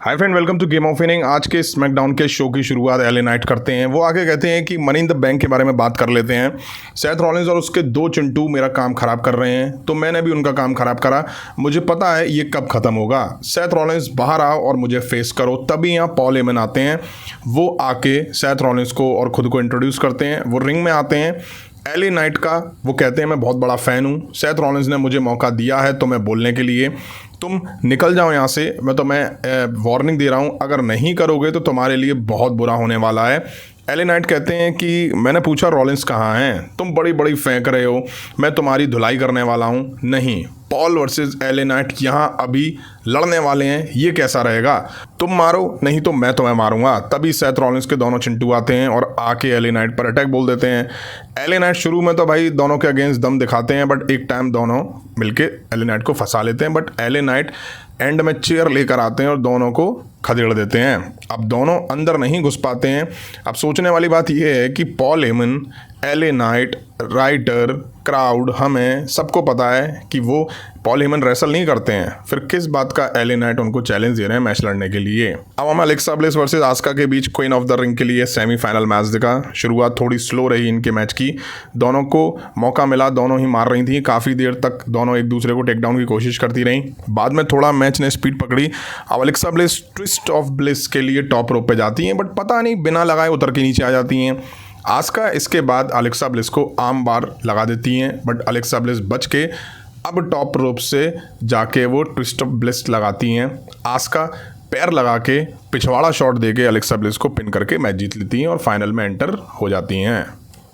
Hi friend, welcome to game of winning. आज के SmackDown के शो की शुरुआत एलए नाइट करते हैं। वो आगे कहते हैं कि मनी इन द बैंक के बारे में बात कर लेते हैं। सेथ रॉलिंस और उसके दो चिंटू मेरा काम ख़राब कर रहे हैं, तो मैंने भी उनका काम ख़राब करा। मुझे पता है ये कब ख़त्म होगा। सेथ रॉलिंस बाहर आओ और मुझे फेस करो। तभी यहाँ पॉल हेमन आते हैं। वो आके सेथ रॉलिंस को और ख़ुद को इंट्रोड्यूस करते हैं। वो रिंग में आते हैं एलए नाइट का। वो कहते हैं मैं बहुत बड़ा फ़ैन हूँ, सेथ रॉलिंस ने मुझे मौका दिया है तो मैं बोलने के लिए। तुम निकल जाओ यहाँ से, मैं वार्निंग दे रहा हूँ, अगर नहीं करोगे तो तुम्हारे लिए बहुत बुरा होने वाला है। एलए नाइट कहते हैं कि मैंने पूछा रॉलिंस कहाँ हैं, तुम बड़ी बड़ी फेंक रहे हो, मैं तुम्हारी धुलाई करने वाला हूँ। नहीं, पॉल वर्सेस एलए नाइट यहाँ अभी लड़ने वाले हैं। ये कैसा रहेगा? तुम मारो, नहीं तो मैं तुम्हें मारूंगा। तभी सेथ रॉलिंस के दोनों चिंटू आते हैं और आके एलए नाइट पर अटैक बोल देते हैं। एलए नाइट शुरू में तो भाई दोनों के अगेंस्ट दम दिखाते हैं, बट एक टाइम दोनों मिलके एलए नाइट को फंसा लेते हैं। बट एलए नाइट एंड में चेयर लेकर आते हैं और दोनों को खदेड़ देते हैं। अब दोनों अंदर नहीं घुस पाते हैं। अब सोचने वाली बात यह है कि Paul Heyman, LA night, writer, crowd, हमें सबको पता है कि वो पॉल हेमन रेसल नहीं करते हैं। फिर किस बात का एलए नाइट उनको चैलेंज दे रहे हैं मैच लड़ने के लिए। अब हमें अलेक्सा ब्लिस वर्सेस आस्का के बीच क्वीन ऑफ द रिंग के लिए सेमीफाइनल मैच दिखा। शुरुआत थोड़ी स्लो रही इनके मैच की। दोनों को मौका मिला, दोनों ही मार रही थी। काफ़ी देर तक दोनों एक दूसरे को टेक डाउन की कोशिश करती रहीं। बाद में थोड़ा मैच ने स्पीड पकड़ी। अब Alexa bliss twist of bliss के लिए टॉप रोप पे जाती हैं, बट पता नहीं बिना लगाए उतर के नीचे आ जाती हैं। आस्का इसके बाद अलेक्सा ब्लिस को आर्म बार लगा देती हैं, बट अलेक्सा ब्लिस बच के अब टॉप रोप से जाके वो ट्विस्ट ऑफ ब्लिस लगाती हैं। आस्का पैर लगा के पिछवाड़ा शॉट देके अलेक्सा ब्लिस को पिन करके मैच जीत लेती हैं और फाइनल में एंटर हो जाती हैं।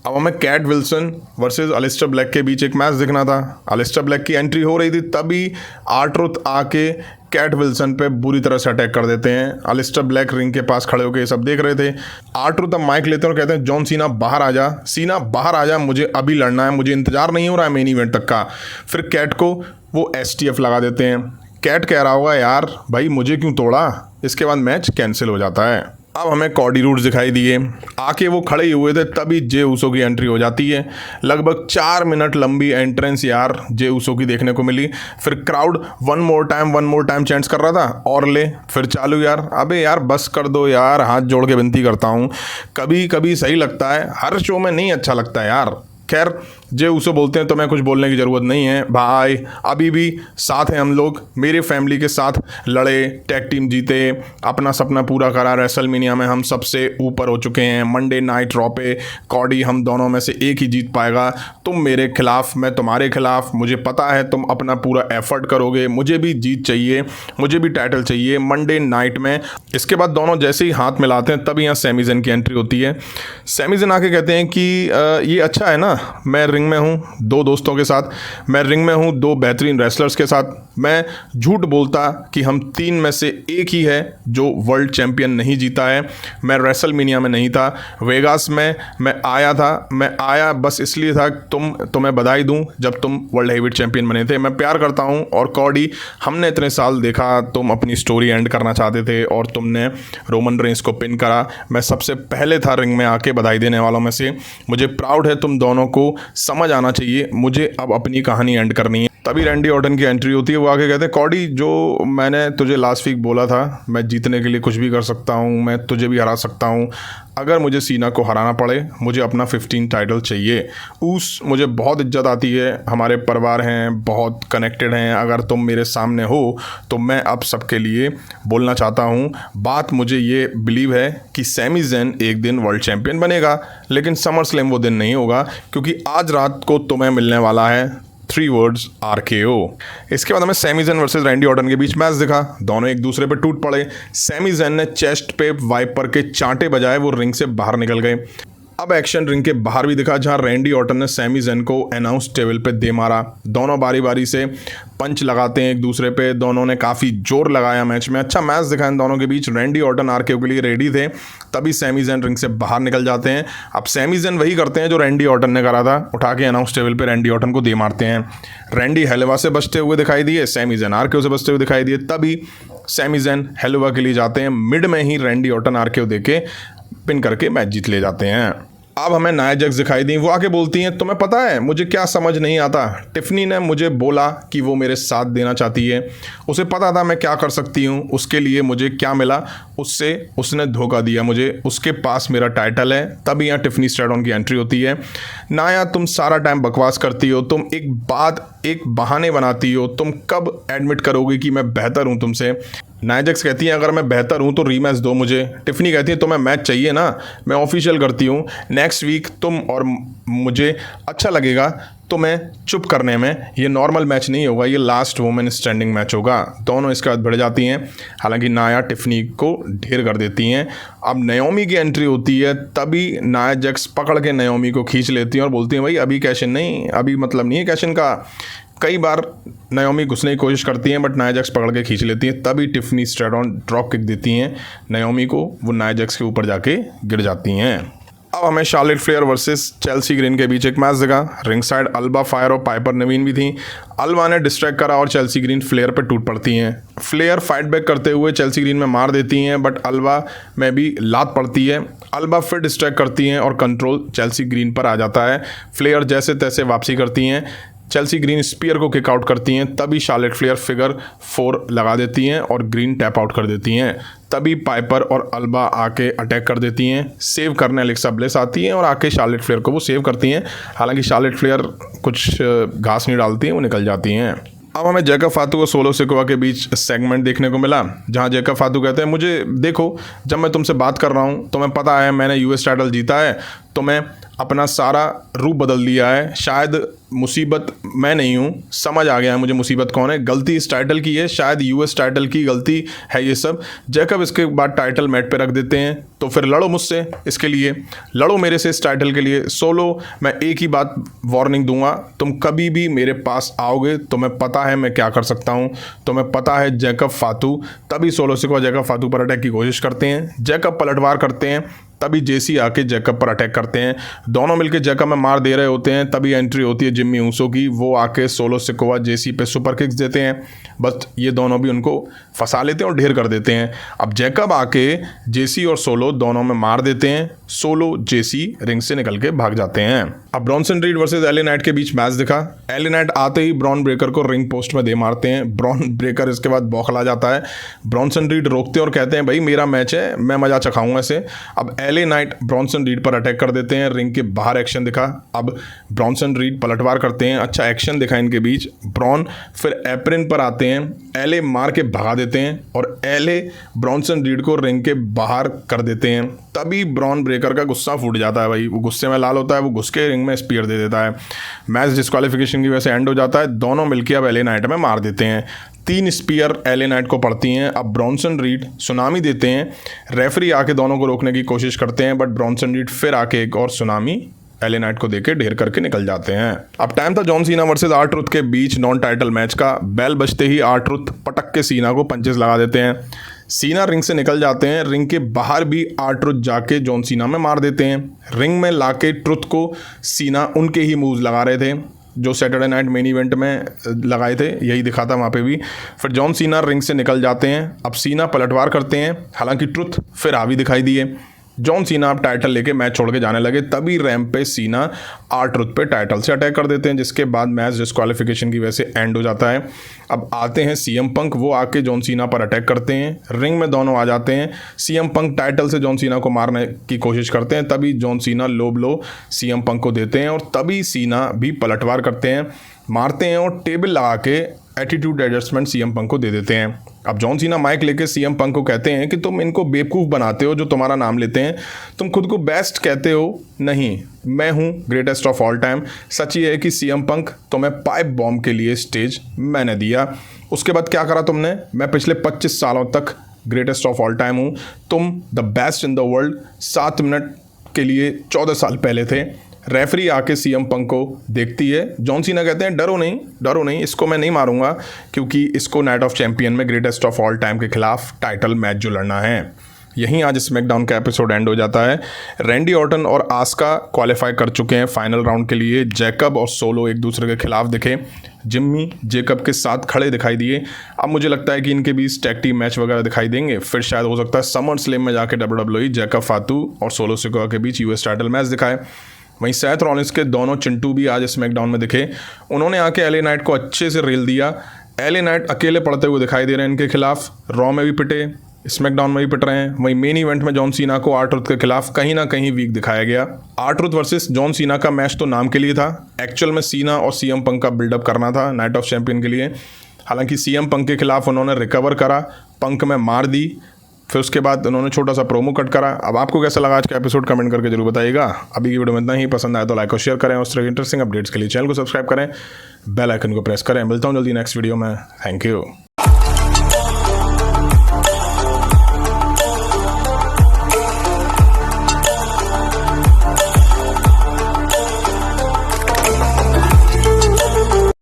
अब हमें कैट विल्सन वर्सेस अलिस्टर ब्लैक के बीच एक मैच देखना था। अलिस्टर ब्लैक की एंट्री हो रही थी, तभी आर-ट्रुथ आके कैट विल्सन पे बुरी तरह से अटैक कर देते हैं। अलिस्टर ब्लैक रिंग के पास खड़े होकर ये सब देख रहे थे। आर-ट्रुथ अब माइक लेते हैं और कहते हैं जॉन सीना बाहर आ जा, सीना बाहर आ जा, मुझे अभी लड़ना है, मुझे इंतजार नहीं हो रहा है मेन इवेंट तक का। फिर कैट को वो एसटीएफ लगा देते हैं। कैट कह रहा होगा यार भाई मुझे क्यों तोड़ा। इसके बाद मैच कैंसिल हो जाता है। अब हमें कॉडी रूड्स दिखाई दिए। आके वो खड़े ही हुए थे, तभी जे ऊसो की एंट्री हो जाती है। लगभग 4 मिनट लंबी एंट्रेंस यार जे ऊसो की देखने को मिली। फिर crowd one more time chants कर रहा था और ले फिर चालू। यार अबे यार बस कर दो यार, हाथ जोड़ के विनती करता हूँ। कभी कभी सही लगता है, हर शो में नहीं अच्छा लगता यार। खैर जे ऊसो बोलते हैं तो मैं कुछ बोलने की ज़रूरत नहीं है भाई। अभी भी साथ हैं हम लोग, मेरे फैमिली के साथ लड़े, टैग टीम जीते, अपना सपना पूरा करा। रेसलमेनिया में हम सबसे ऊपर हो चुके हैं। मंडे नाइट रॉ पे कॉडी हम दोनों में से एक ही जीत पाएगा। तुम मेरे खिलाफ, मैं तुम्हारे खिलाफ। मुझे पता है तुम अपना पूरा एफर्ट करोगे। मुझे भी जीत चाहिए, मुझे भी टाइटल चाहिए मंडे नाइट में। इसके बाद दोनों जैसे ही हाथ मिलाते हैं तभी यहाँ सैमी ज़ेन की एंट्री होती है। सैमी ज़ेन आके कहते हैं कि ये अच्छा है ना, मैं रिंग में हूँ 2 दोस्तों के साथ, मैं रिंग में हूँ 2 बेहतरीन रेसलर्स के साथ। मैं झूठ बोलता कि हम 3 में से एक ही है जो वर्ल्ड चैंपियन नहीं जीता है। मैं रेसलमेनिया में नहीं था, वेगास में मैं आया था। मैं आया बस इसलिए था तुम्हें बधाई दूं जब तुम वर्ल्ड हेवीवेट चैंपियन बने थे। मैं प्यार करता हूं। और कॉडी, हमने इतने साल देखा, तुम अपनी स्टोरी एंड करना चाहते थे और तुमने रोमन रेंस को पिन करा। मैं सबसे पहले था रिंग में आके बधाई देने वालों में से। मुझे प्राउड है, तुम दोनों को समझ आना चाहिए, मुझे अब अपनी कहानी एंड करनी है। तभी रैंडी ऑर्टन की एंट्री होती है। वो आके कहते हैं कॉडी, जो मैंने तुझे लास्ट वीक बोला था, मैं जीतने के लिए कुछ भी कर सकता हूँ, मैं तुझे भी हरा सकता हूँ। अगर मुझे सीना को हराना पड़े, मुझे अपना 15 टाइटल चाहिए। मुझे बहुत इज्जत आती है, हमारे परिवार हैं, बहुत कनेक्टेड हैं। अगर तुम मेरे सामने हो तो मैं अब सबके लिए बोलना चाहता हूँ। बात मुझे ये बिलीव है कि सैमी ज़ेन एक दिन वर्ल्ड चैम्पियन बनेगा, लेकिन समर स्लैम वो दिन नहीं होगा, क्योंकि आज रात को तुम्हें मिलने वाला है 3 वर्ड्स RKO। इसके बाद हमें Sami Zayn versus Randy Orton के बीच मैच दिखा। दोनों एक दूसरे पे टूट पड़े। सैमी ज़ेन ने चेस्ट पे वाइपर के चांटे बजाए वो रिंग से बाहर निकल गए। अब एक्शन रिंग के बाहर भी दिखा, जहां रैंडी ऑर्टन ने सैमी ज़ेन को अनाउंस टेबल पे दे मारा। दोनों बारी बारी से पंच लगाते हैं एक दूसरे पे। दोनों ने काफ़ी जोर लगाया मैच में। अच्छा मैच दिखा इन दोनों के बीच। रैंडी ऑर्टन RKO के लिए रेडी थे, तभी सैमी ज़ेन रिंग से बाहर निकल जाते हैं। अब सैमी ज़ेन वही करते हैं जो रैंडी ऑर्टन ने करा था, उठा के अनाउंस टेबल पे रैंडी ऑर्टन को दे मारते हैं। रैंडी हेलवा से बचते हुए दिखाई दिए, सैमी ज़ेन RKO से बचते हुए दिखाई दिए। तभी सैमी ज़ेन हेलवा के लिए जाते हैं। मिड में ही रैंडी ऑर्टन RKO देके पिन करके मैच जीत ले जाते हैं। अब हमें नाया जैक्स दिखाई दी। वो आके बोलती हैं तुम्हें पता है मुझे क्या समझ नहीं आता, टिफ़नी ने मुझे बोला कि वो मेरे साथ देना चाहती है, उसे पता था मैं क्या कर सकती हूँ, उसके लिए मुझे क्या मिला, उससे उसने धोखा दिया मुझे, उसके पास मेरा टाइटल है। तभी यहाँ टिफ़नी स्ट्रैटन की एंट्री होती है। नाया तुम सारा टाइम बकवास करती हो, तुम एक बहाने बनाती हो, तुम कब एडमिट करोगे कि मैं बेहतर हूँ तुमसे। नाया जैक्स कहती है अगर मैं बेहतर हूँ तो रीमैच दो मुझे। टिफ़नी कहती है तुम्हें मैच चाहिए ना, मैं ऑफिशियल करती हूँ नेक्स्ट वीक तुम और मुझे अच्छा लगेगा तो मैं चुप करने में, ये नॉर्मल मैच नहीं होगा, ये लास्ट वुमेन स्टैंडिंग मैच होगा। दोनों इसके बाद बढ़ जाती हैं, हालांकि नाया टिफ़नी को ढेर कर देती हैं। अब नयोमी की एंट्री होती है, तभी नाया जैक्स पकड़ के नयोमी को खींच लेती हैं और बोलती हैं भाई अभी कैश इन नहीं, अभी मतलब नहीं है कैश इन का। कई बार नयोमी घुसने की कोशिश करती हैं बट नाया जैक्स पकड़ के खींच लेती हैं। तभी टिफ़नी स्ट्रैटन ड्रॉप किक देती हैं नयोमी को, वो नाया जैक्स के ऊपर जाके गिर जाती हैं। अब हमें Charlotte Flair versus Chelsea green के बीच एक मैच दिखा। रिंग साइड अल्बा फायर और पाइपर नवीन भी थी। अल्बा ने डिस्ट्रैक्ट करा और चेल्सी ग्रीन फ्लेयर पे टूट पड़ती हैं। फ्लेयर फाइट बैक करते हुए चेल्सी ग्रीन में मार देती हैं बट अल्बा में भी लात पड़ती है। अल्बा फिर डिस्ट्रैक्ट करती हैं और कंट्रोल चेल्सी ग्रीन पर आ जाता है। फ्लेयर जैसे तैसे वापसी करती हैं, चेल्सी ग्रीन स्पीयर को किक आउट करती हैं। तभी शार्लेट फ्लेयर फिगर 4 लगा देती हैं और ग्रीन टैप आउट कर देती हैं। तभी पाइपर और अल्बा आके अटैक कर देती हैं। सेव करने एलेक्सा ब्लेस आती हैं और आके शार्लेट फ्लेयर को वो सेव करती हैं। हालांकि शार्लेट फ्लेयर कुछ घास नहीं डालती हैं, वो निकल जाती हैं। अब हमें जैकब फातू और सोलो सिकोवा के बीच सेगमेंट देखने को मिला, जहां जैकब फातू कहते हैं मुझे देखो जब मैं तुमसे बात कर रहा हूं तो मैं पता है मैंने यूएस टाइटल जीता है, तो मैं अपना सारा रूप बदल दिया है, शायद मुसीबत मैं नहीं हूँ, समझ आ गया है मुझे मुसीबत कौन है, गलती इस टाइटल की है, शायद यूएस टाइटल की गलती है ये सब। जैकब इसके बाद टाइटल मैट पे रख देते हैं, तो फिर लड़ो मुझसे इसके लिए, लड़ो मेरे से इस टाइटल के लिए। सोलो मैं एक ही बात वार्निंग दूंगा, तुम कभी भी मेरे पास आओगे तो मैं पता है मैं क्या कर सकता हूँ, तो मैं पता है जैकब फातू। तभी सोलो सिकोवा जैकब फातू पर अटैक की कोशिश करते हैं, जैकब पलटवार करते हैं। तभी जेसी आके जैकब पर अटैक करते हैं, दोनों मिलकर जैकब में मार दे रहे होते हैं। तभी एंट्री होती है जिम्मी ऊसो की, वो आके सोलो सिकोवा जेसी पे सुपर किक्स देते हैं, बस ये दोनों भी उनको फंसा लेते हैं और ढेर कर देते हैं। अब जैकब आके जेसी और सोलो दोनों में मार देते हैं, सोलो जेसी रिंग से निकल के भाग जाते हैं। अब Bronson read versus LA Knight के बीच मैच दिखा। एले नाइट आते ही ब्रॉन ब्रेकर को रिंग पोस्ट में दे मारते हैं। ब्रॉन ब्रेकर इसके बाद बौखला जाता है। ब्रॉन्सन रीड रोकते हैं और कहते हैं भाई मेरा मैच है, मैं मजा चखाऊंगा इसे। अब एले नाइट ब्रॉन्सन रीड पर अटैक कर देते हैं, रिंग के बाहर एक्शन दिखा। अब ब्रॉन्सन रीड पलटवार करते हैं, अच्छा एक्शन दिखा इनके बीच। ब्रॉन फिर एप्रिन पर आते हैं, एले मार के भगा देते हैं और एले ब्रॉन्सन रीड को रिंग के बाहर कर देते हैं। तभी ब्रॉन ब्रेकर का गुस्सा फूट जाता है, भाई वो गुस्से में लाल होता है, वो घुस के रिंग में स्पीयर दे देता है। मैच डिस्क्वालिफिकेशन की वजह से एंड हो जाता है। दोनों मिलकर अब एले नाइट में मार देते हैं। 3 स्पीयर एले नाइट को पड़ती हैं। अब ब्रॉन्सन रीड सुनामी देते हैं, रेफरी आके दोनों को रोकने की कोशिश करते हैं बट ब्रॉन्सन रीड फिर आके एक और सुनामी एले नाइट को देके ढेर करके निकल जाते हैं। अब टाइम था जॉन सीना वर्सेस आर-ट्रुथ के बीच नॉन टाइटल मैच का। बेल बजते ही आर-ट्रुथ पटक के सीना को पंचेस लगा देते हैं। सीना रिंग से निकल जाते हैं, रिंग के बाहर भी आर-ट्रुथ जाके जॉन सीना में मार देते हैं। रिंग में लाके ट्रुथ को सीना उनके ही मूव्स लगा रहे थे जो सैटरडे नाइट मेन इवेंट में लगाए थे, यही दिखा था वहाँ पे भी। फिर जॉन सीना रिंग से निकल जाते हैं। अब सीना पलटवार करते हैं, हालांकि ट्रुथ फिर हावी दिखाई दिए। जॉन सीना अब टाइटल लेके मैच छोड़ के जाने लगे। तभी रैंप पे सीना आर-ट्रुथ पे टाइटल से अटैक कर देते हैं, जिसके बाद मैच डिस्क्वालिफिकेशन की वजह से एंड हो जाता है। अब आते हैं सीएम पंक, वो आके जॉन सीना पर अटैक करते हैं। रिंग में दोनों आ जाते हैं। सीएम पंक टाइटल से जॉन सीना को मारने की कोशिश करते हैं, तभी जॉन सीना लो ब्लो सीएम पंक को देते हैं और तभी सीना भी पलटवार करते हैं, मारते हैं और टेबल लगा के एटीट्यूड एडजस्टमेंट सीएम पंक को दे देते हैं। अब जॉन सीना माइक लेके सीएम पंक को कहते हैं कि तुम इनको बेवकूफ़ बनाते हो जो तुम्हारा नाम लेते हैं, तुम खुद को बेस्ट कहते हो, नहीं मैं हूँ ग्रेटेस्ट ऑफ ऑल टाइम। सच ये है कि सीएम पंक तुम्हें पाइप बॉम्ब के लिए स्टेज मैंने दिया, उसके बाद क्या करा तुमने? मैं पिछले 25 सालों तक ग्रेटेस्ट ऑफ ऑल टाइम हूँ, तुम the best in the world 7 minute के लिए 14 साल पहले थे। रेफरी आके सीएम पंक को देखती है। जॉन सीना कहते हैं डरो नहीं, इसको मैं नहीं मारूंगा क्योंकि इसको नाइट ऑफ चैंपियन में ग्रेटेस्ट ऑफ ऑल टाइम के खिलाफ टाइटल मैच जो लड़ना है। यहीं आज स्मैकडाउन का एपिसोड एंड हो जाता है। रैंडी ऑर्टन और आस्का क्वालिफाई कर चुके हैं फाइनल राउंड के लिए। जैकब और सोलो एक दूसरे के खिलाफ दिखे। जिम्मी जेकब के साथ खड़े दिखाई दिए। अब मुझे लगता है कि इनके बीच टैग टीम मैच वगैरह दिखाई देंगे। फिर शायद हो सकता है समर स्लैम में जाके WWE जैकब फातू और सोलो सिकोआ के बीच US टाइटल मैच दिखाए। वहीं सेथ रॉलिंस के दोनों चिंटू भी आज स्मैकडाउन में दिखे। उन्होंने आके LA नाइट को अच्छे से रेल दिया। LA नाइट अकेले पड़ते हुए दिखाई दे रहे हैं इनके खिलाफ। रॉ में भी पिटे, स्मैकडाउन में भी पिट रहे हैं। वहीं मेन इवेंट में जॉन सीना को R-Truth के खिलाफ कहीं ना कहीं वीक दिखाया गया। R-Truth वर्सेस जॉन सीना का मैच तो नाम के लिए था, एक्चुअल में सीना और CM पंक का बिल्डअप करना था नाइट ऑफ चैंपियन के लिए। हालांकि CM पंक के खिलाफ उन्होंने रिकवर करा, पंक में मार दी, फिर उसके बाद उन्होंने छोटा सा प्रोमो कट करा। अब आपको कैसा लगा आज का एपिसोड कमेंट करके जरूर बताइएगा। अभी की वीडियो में इतना ही। पसंद आया तो लाइक और शेयर करें। उस तरह के इंटरेस्टिंग अपडेट्स के लिए चैनल को सब्सक्राइब करें, बेल आइकन को प्रेस करें। मिलता हूँ जल्दी नेक्स्ट वीडियो में। Thank you.